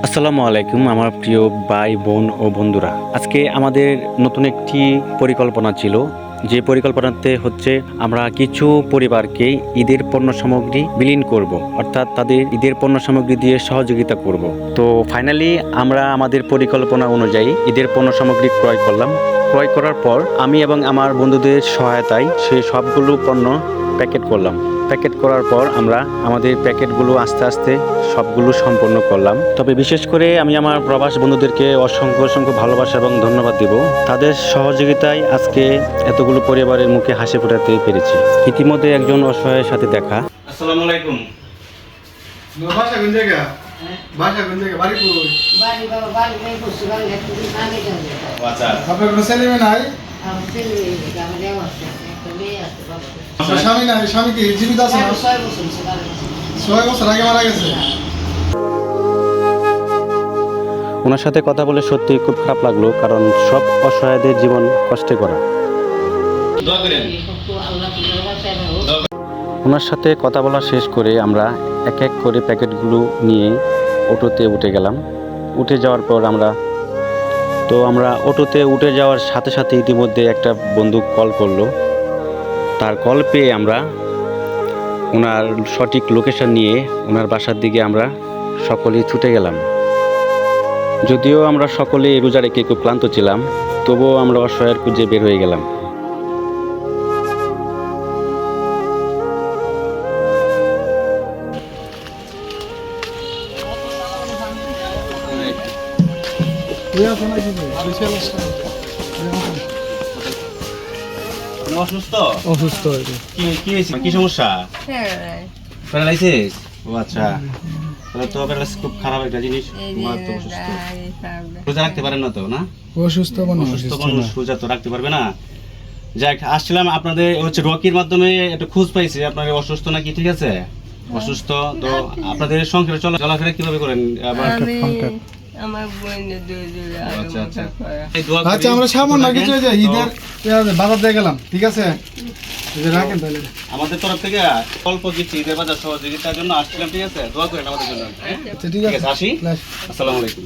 আসসালামু আলাইকুম আমার প্রিয় ভাই বোন ও বন্ধুরা। আজকে আমাদের নতুন একটি পরিকল্পনা ছিল, যে পরিকল্পনাতে হচ্ছে আমরা কিছু পরিবারকে ঈদের পণ্য সামগ্রী বিলীন করব, অর্থাৎ তাদের ঈদের পণ্য সামগ্রী দিয়ে সহযোগিতা করব। তো ফাইনালি আমরা আমাদের পরিকল্পনা অনুযায়ী ঈদের পণ্য সামগ্রী ক্রয় করলাম। ক্রয় করার পর আমি এবং আমার বন্ধুদের সহায়তায় সেই সবগুলো পণ্য প্যাকেট করলাম। প্যাকেট করার পর আমরা আমাদের প্যাকেটগুলো আস্তে আস্তে সবগুলো সম্পন্ন করলাম। তবে বিশেষ করে আমি আমার প্রবাস বন্ধুদেরকে অসংখ্য ভালোবাসা এবং ধন্যবাদ দিব। তাদের সহযোগিতায় আজকে এতগুলো পরিবারের মুখে হাসি ফোটাতে পেরেছি। ইতিমধ্যে একজন অসহায়ের সাথে দেখা। আসসালামু আলাইকুম। বাসা কোন জায়গা? বাসা কোন জায়গা? বাড়ি কই? বাড়ি বাবা বাড়ি নেই বসে বাড়ি একটু আগে যাবে। আচ্ছা, আপনার কোনো ছেলে মেয়ে নাই? আমার ছেলে আমার দেওয়া আছে একটা মেয়ে আছে বাবা। আপনার স্বামী নাই? স্বামী কি জীবিত আছে না? 6 বছর সে বাড়ি আছে। 6 বছর আগে মারা গেছে। ওনার সাথে কথা বলে সত্যি খুব খারাপ লাগলো, কারণ সব অসহায়দের জীবন কষ্টে করা। আল্লাহ কি বাঁচায় না। ওনার সাথে কথা বলা শেষ করে আমরা এক এক করে প্যাকেটগুলো নিয়ে অটোতে উঠে গেলাম। উঠে যাওয়ার পর আমরা অটোতে উঠে যাওয়ার সাথে সাথে ইতিমধ্যে একটা বন্ধু কল করলো। তার কল পেয়ে আমরা ওনার সঠিক লোকেশন নিয়ে ওনার বাসার দিকে আমরা সকলেই ছুটে গেলাম। যদিও আমরা সকলেই রোজা রেখে খুব ক্লান্ত ছিলাম, তবুও আমরা অসহায়ের খুঁজে বের হয়ে গেলাম। অসুস্থ অসুস্থ কি হয়েছে? কি সমস্যা? প্যারালাইসিস? ও আচ্ছা, তাহলে তো প্যারালাইসিস খুব খারাপ একটা জিনিস। তোমার তো অসুস্থ, রোজা রাখতে পারেন না তো? না, অসুস্থ মানুষ রোজা তো রাখতে পারবে না। যাক, আসছিলাম আপনাদের হচ্ছে রকির মাধ্যমে একটা খোঁজ পাইছি আপনার অসুস্থ নাকি। ঠিক আছে, অসুস্থ তো আপনাদের সংসারে চলাফেরা কিভাবে করেন? আবার আমার বোনের আচ্ছা আচ্ছা, আচ্ছা আমরা সামান্য কিছু যে ঈদের বাজার দিয়ে গেলাম। ঠিক আছে, রাখেন তাহলে। আমাদের তরফ থেকে অল্প কিছু ঈদের বাজার সহযোগিতার জন্য আসছিলাম। ঠিক আছে, দোয়া করেন আমাদের জন্য। আচ্ছা ঠিক আছে, আসি। আসসালামু আলাইকুম।